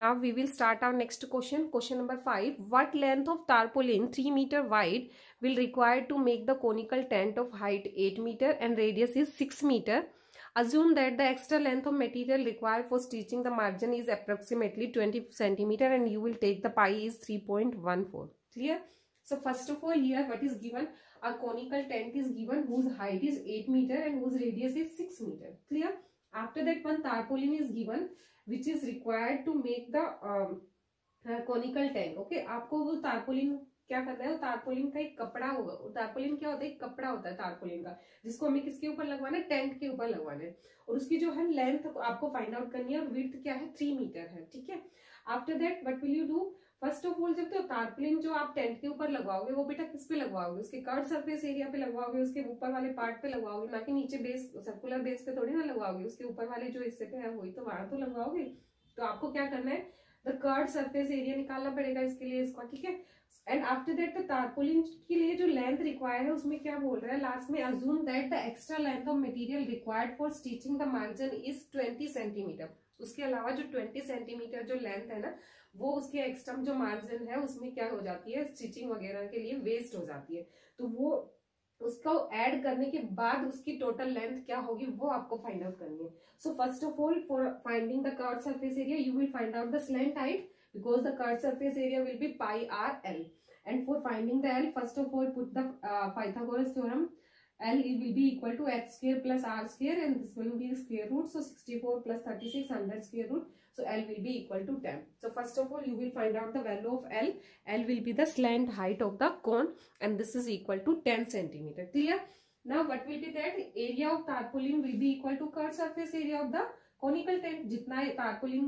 Now we will start our next question. Question number 5. What length of tarpaulin 3 meter wide will require to make the conical tent of height 8 meter and radius is 6 meter? Assume that the extra length of material required for stitching the margin is approximately 20 centimeter and you will take the pi is 3.14. Clear? So first of all, here what is given? A conical tent is given whose height is 8 meter and whose radius is 6 meter. Clear? After that, one tarpaulin is given which is required to make the conical tent. Okay, आपको वो tarpaulin क्या करना है? वो tarpaulin का एक कपड़ा होगा. वो tarpaulin क्या होता है? एक कपड़ा होता है tarpaulin का, जिसको हमें किसके ऊपर लगवाना है? टेंट के ऊपर लगवाना है. और उसकी जो है लेंथ आपको फाइंड आउट करनी है और विड्थ क्या है? 3 मीटर है. ठीक है. After that what will you do? First of all, जब तो तारपुलिन जो आप टेंट के ऊपर लगवाओगे वो बेटा किस पे लगवाओगे? उसके कर्व सरफेस एरिया पे लगवाओगे, उसके ऊपर वाले पार्ट पे लगवाओगे, ना कि नीचे बेस सर्कुलर बेस पे थोड़ी ना लगवाओगे. उसके ऊपर वाले जो हिस्से पे है वही तो वहां तो लगवाओगे. तो आपको क्या करना है? द कर्व सरफेस एरिया निकालना पड़ेगा इसके लिए इसका. ठीक है. And after that the tarpaulin के लिए जो लेंथ रिक्वायर्ड है उसमें क्या बोल रहा है लास्ट में? Assume that the extra length of material required for stitching the margin is 20 centimetre. उसके अलावा जो 20 सेंटीमीटर जो लेंथ है ना, वो उसके एक्स्ट्रा जो मार्जिन है उसमें क्या हो जाती है? स्टिचिंग वगैरह के लिए वेस्ट हो जाती है. तो वो उसको ऐड करने के बाद उसकी टोटल लेंथ क्या होगी वो आपको फाइंड आउट करनी है. So first of all, for finding the curve surface area you will find out the slant height because the curved surface area will be pi r l. And for finding the L, first of all put the Pythagoras theorem. L will be equal to h square plus r square and this will be square root. So 64 plus 36 100 square root. So L will be equal to 10. So first of all you will find out the value of L. L will be the slant height of the cone and this is equal to 10 centimeter. Clear? Now what will be that? Area of tarpaulin will be equal to curved surface area of the conical tent. जितना tarpaulin,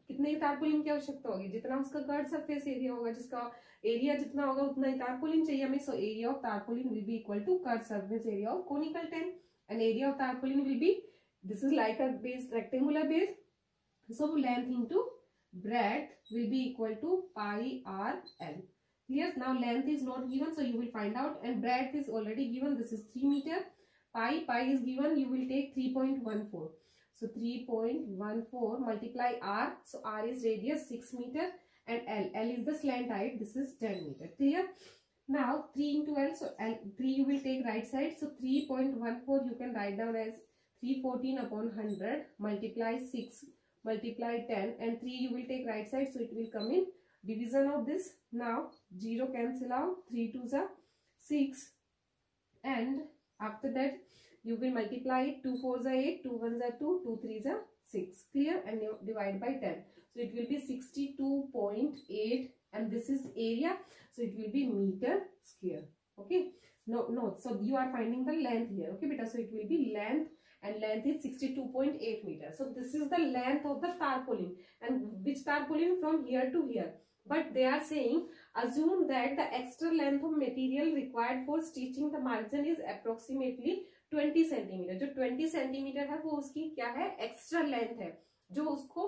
कितने tarpaulin की आवश्यकता होगी? जितना उसका curve surface area होगा, जिसका area जितना होगा उतना ही तारपुलिन चाहिए हमें. So area of tarpaulin will be equal to curve surface area of conical tent and area of tarpaulin will be, this is like a base, rectangular base. So length into breadth will be equal to pi r l. Clear? Now length is not given, so you will find out, and breadth is already given. This is 3 meter. Pi is given. You will take 3.14. So 3.14 multiply r. So r is radius 6 meter and L is the slant height. This is 10 meter. Clear? Now 3 into L. So L 3 you will take right side. So 3.14 you can write down as 314 upon 100 multiply 6 multiply 10 and 3 you will take right side. So it will come in division of this. Now 0 cancel out. 3 2s are 6 and after that you will multiply it. 2 4s are 8, 2 1s are 2, 2 3s are 6. Clear? And you divide by 10. So it will be 62.8 and this is area. So it will be meter square. Okay. No. So you are finding the length here. Okay, beta. So it will be length and length is 62.8 meter. So this is the length of the tarpaulin. And which tarpaulin? From here to here. But they are saying assume that the extra length of material required for stitching the margin is approximately 20 centimetre. जो 20 centimetre है वो उसकी क्या है? Extra length है. जो उसको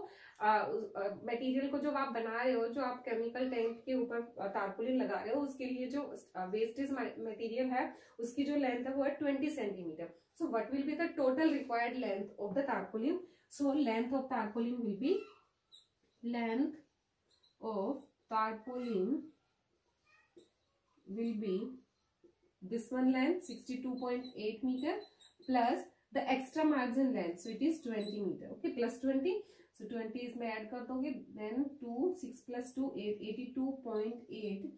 material को जो आप बना रहे हो, जो आप केमिकल टैंक के ऊपर तारपुलिन लगा रहे हो, उसके लिए जो वेस्टेज मटेरियल है उसकी जो लेंथ है वो है 20 centimetre. So what will be the total required length of the tarpaulin? So length of tarpaulin will be, length of tarpaulin will be this one length 62.8 meter plus the extra margin length, so it is 20 meter. Okay, plus 20. So 20 इसमें add कर दोगे, then 2 6 plus 2 8, 82.8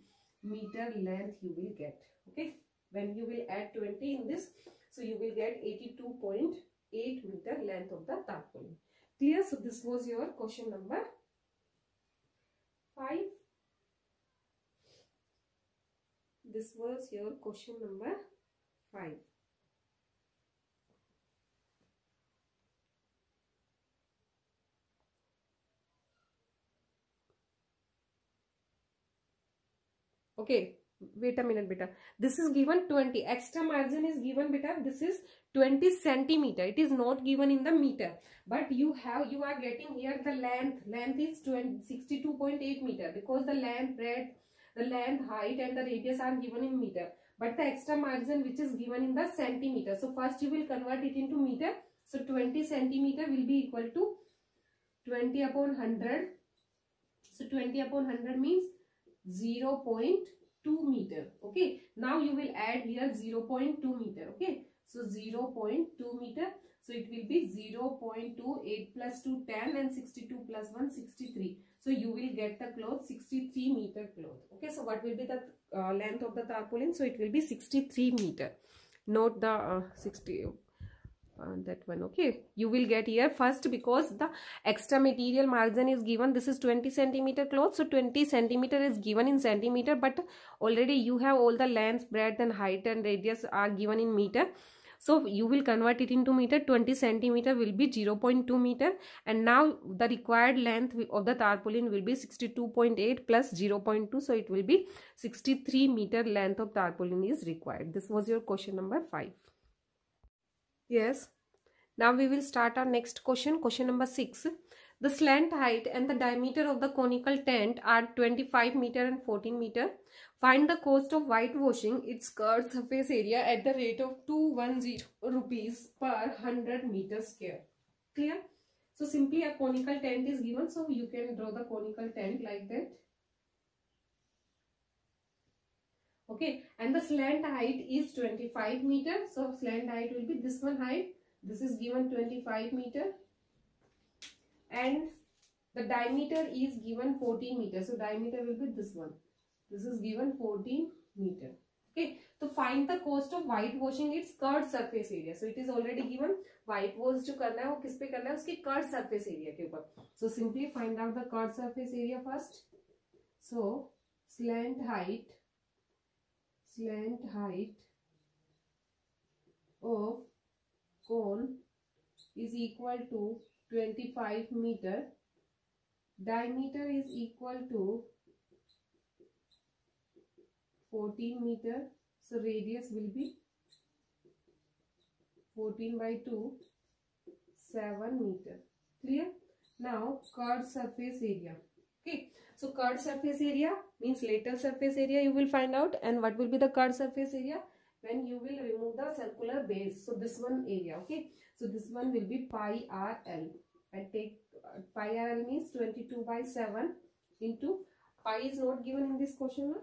meter length you will get. Okay, when you will add 20 in this, so you will get 82.8 meter length of the tarpaulin. Clear? So this was your question number 5. This was your question number 5. Okay, wait a minute beta. This is given 20. Extra margin is given beta. This is 20 centimeter. It is not given in the meter. But you are getting here the length. Length is 62.8 meter because the length, breadth, the length, height and the radius are given in meter, but the extra margin which is given in the centimeter. So first you will convert it into meter. So 20 centimeter will be equal to 20 upon 100 So 20 upon 100 means 0.2 meter. Okay. Now you will add here 0.2 meter. Okay. So 0.2 meter. So it will be 0.2, 8 plus 2, 10 and 62 plus 1, 63. So you will get the cloth 63 meter cloth. Okay. So what will be the length of the tarpaulin? So it will be 63 meter. Note the 60. That one. Okay, you will get here first because the extra material margin is given. This is 20 centimeter cloth, so 20 centimeter is given in centimeter, but already you have all the length, breadth and height and radius are given in meter. So you will convert it into meter. 20 centimeter will be 0.2 meter, and now the required length of the tarpaulin will be 62.8 plus 0.2, so it will be 63 meter length of tarpaulin is required. This was your question number 5. Yes. Now we will start our next question. Question number 6. The slant height and the diameter of the conical tent are 25 meter and 14 meter. Find the cost of whitewashing its curved surface area at the rate of 210 rupees per 100 meter square. Clear? So simply a conical tent is given. So you can draw the conical tent like that. Okay, and the slant height is 25 meter. So slant height will be this one height. This is given 25 meter. And the diameter is given 14 meter. So diameter will be this one. This is given 14 meter. Okay, to find the cost of whitewashing its curved surface area. So it is already given. Whitewash जो करना है वो किस पे करना है? उसकी curved surface area के ऊपर. So simply find out the curved surface area first. So slant height of cone is equal to 25 meter. Diameter is equal to 14 meter. So radius will be 14 by 2, 7 meter. Clear? Now curved surface area. Okay. So curved surface area means lateral surface area you will find out. And what will be the curved surface area? When you will remove the circular base. So this one area. Okay. So this one will be pi RL. And take pi RL means 22 by 7 into pi is not given in this question.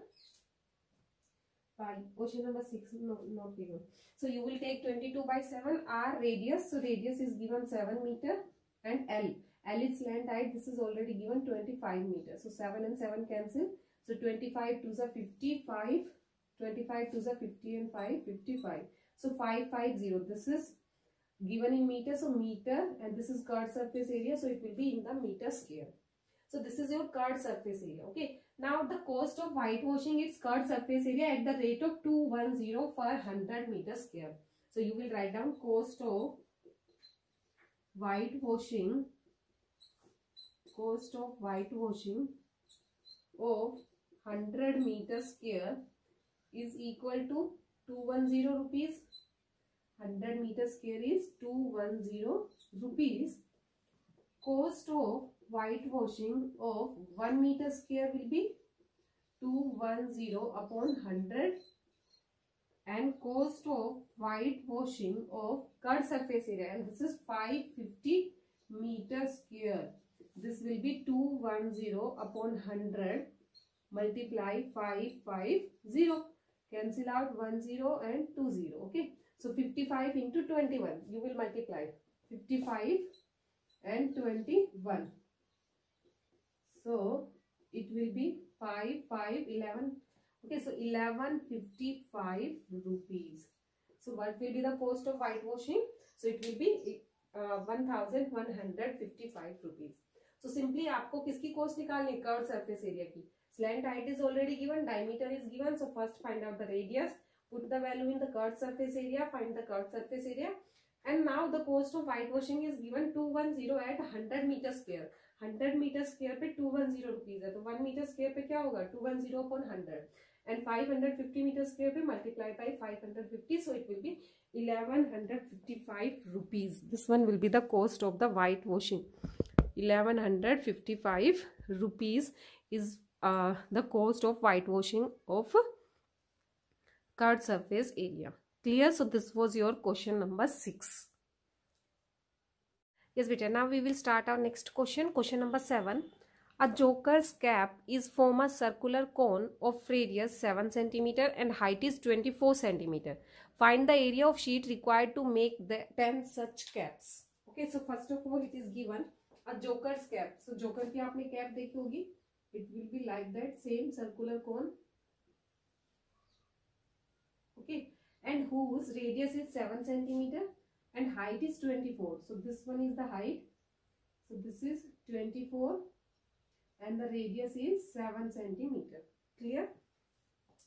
Pi. Question number 6 not given. So you will take 22 by 7 R radius. So radius is given 7 meter and L. L is slant height. This is already given 25 meters. So 7 and 7 cancel. So 25 to the 55. 25 to the 50 and 5. 55. So 550. This is given in meter. So meter, and this is curved surface area. So it will be in the meter square. So this is your curved surface area. Okay. Now the cost of whitewashing its curved surface area at the rate of 210 per 100 meter square. So you will write down cost of whitewashing of 100 meter square is equal to 210 rupees. 100 meter square is 210 rupees. Cost of whitewashing of 1 meter square will be 210 upon 100. And cost of whitewashing of curved surface area, and this is 550 meter square. This will be 210 upon 100 multiply 550. Cancel out 10 and 20. Okay. So 55 into 21. You will multiply 55 and 21. So it will be 5, 5, 11. Okay. So 1155 rupees. So what will be the cost of whitewashing? So it will be 1155 rupees. So simply आपको किसकी cost निकालनी? Curved surface area की. Slant height is already given, diameter is given. So first find out the radius, put the value in the curved surface area, find the curved surface area. And now the cost of whitewashing is given 210 at 100 meter square. 100 meter square पे 210 rupees है. तो 1 meter square पे क्या होगा? 210 upon 100. And 550 meter square पे multiply by 550. So it will be 1155 rupees. This one will be the cost of the whitewashing. 1155 rupees is the cost of whitewashing of curved surface area. Clear? So this was your question number 6. Yes, beta. Now we will start our next question. Question number 7. A joker's cap is form a circular cone of radius 7 centimeter and height is 24 centimeter. Find the area of sheet required to make the 10 such caps. Okay, so first of all it is given a joker's cap. So joker की आपने cap देखी होगी. It will be like that, same circular cone. Okay, and whose radius is 7 centimeter and height is 24. So this one is the height. So this is 24 and the radius is 7 centimeter. Clear?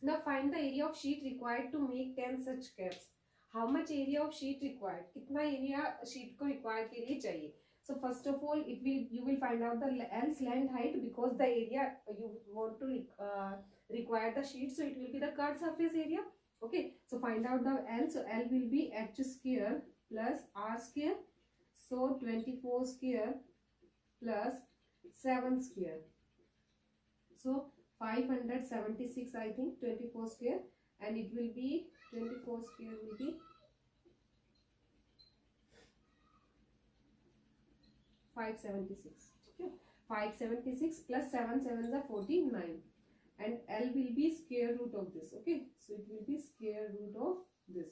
Now find the area of sheet required to make 10 such caps. How much area of sheet required? कितना area sheet को require के लिए चाहिए? So first of all, you will find out the L slant height because the area you want to require the sheet. So it will be the curved surface area. Okay. So find out the L. So L will be H square plus R square. So 24 square plus 7 square. So 576 I think 24 square, and it will be 24 square will be 576. Okay, 576 plus 7 7s are 49, and L will be square root of this. Okay, so it will be square root of this.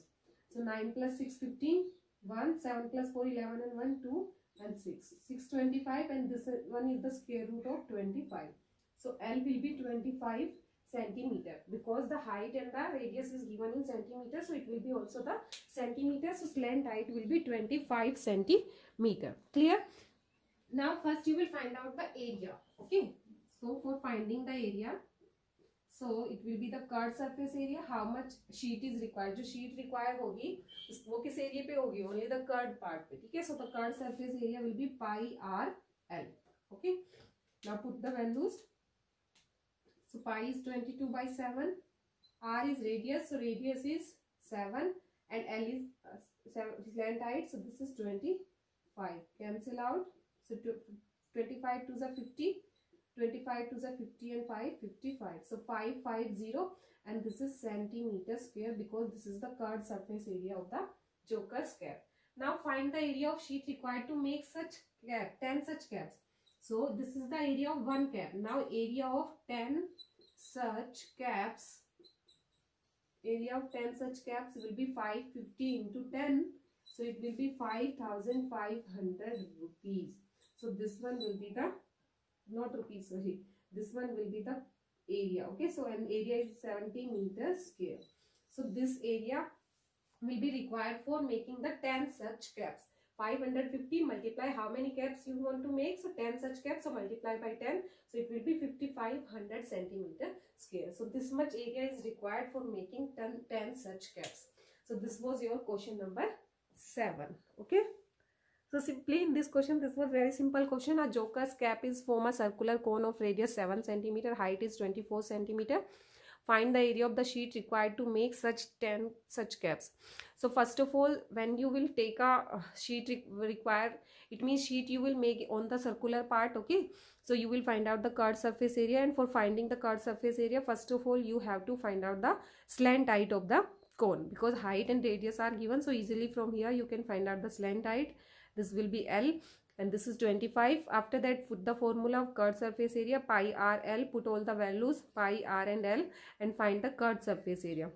So 9 plus 6 15, 1, 7 plus 4 11 and 1 2 and 6 25, and this one is the square root of 25. So L will be 25 centimeter because the height and the radius is given in centimeter, so it will be also the centimeter. So slant height will be 25 centimeter. Clear? Now first you will find out the area. Okay, so for finding the area, so it will be the curved surface area. How much sheet is required? जो sheet required होगी वो किस area पे होगी? Only the curved part पे. ठीक है? So the curved surface area will be pi r l. Okay. Now put the values. So pi is 22 by 7. R is radius. So radius is 7 and L is slant height. So this is 25. Cancel out. So 25 to the 50. 25 to the 50 and 5 55. So 550, and this is centimeter square because this is the curved surface area of the joker's cap. Now find the area of sheet required to make such cap, 10 such caps. So this is the area of one cap. Now area of 10 such caps. Area of 10 such caps will be 550 into 10. So it will be 5,500 rupees. So this one will be the, not rupees, sorry. This one will be the area. Okay, so an area is 70 meters square. So this area will be required for making the 10 such caps. 550 multiply how many caps you want to make? So 10 such caps, so multiply by 10. So it will be 5500 centimeter square. So this much area is required for making 10 such caps. So this was your question number 7. Okay. So simply in this question, this was very simple question. A joker's cap is form a circular cone of radius 7 centimeter, height is 24 centimeter. Find the area of the sheet required to make such 10 such caps. So first of all, when you will take a sheet required, it means sheet you will make on the circular part. Okay, so you will find out the curved surface area, and for finding the curved surface area, first of all you have to find out the slant height of the cone because height and radius are given. So easily from here you can find out the slant height. This will be L. And this is 25. After that, put the formula of curved surface area pi r l. Put all the values pi r and l and find the curved surface area.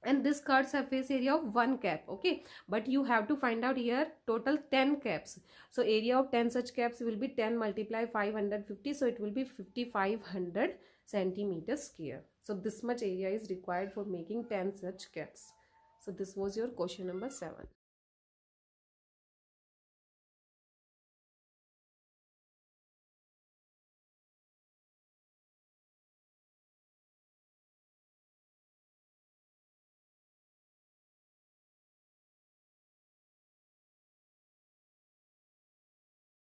And this curved surface area of one cap. Okay, but you have to find out here total 10 caps. So area of 10 such caps will be 10 multiply 550. So it will be 5500 centimeters square. So this much area is required for making 10 such caps. So this was your question number 7.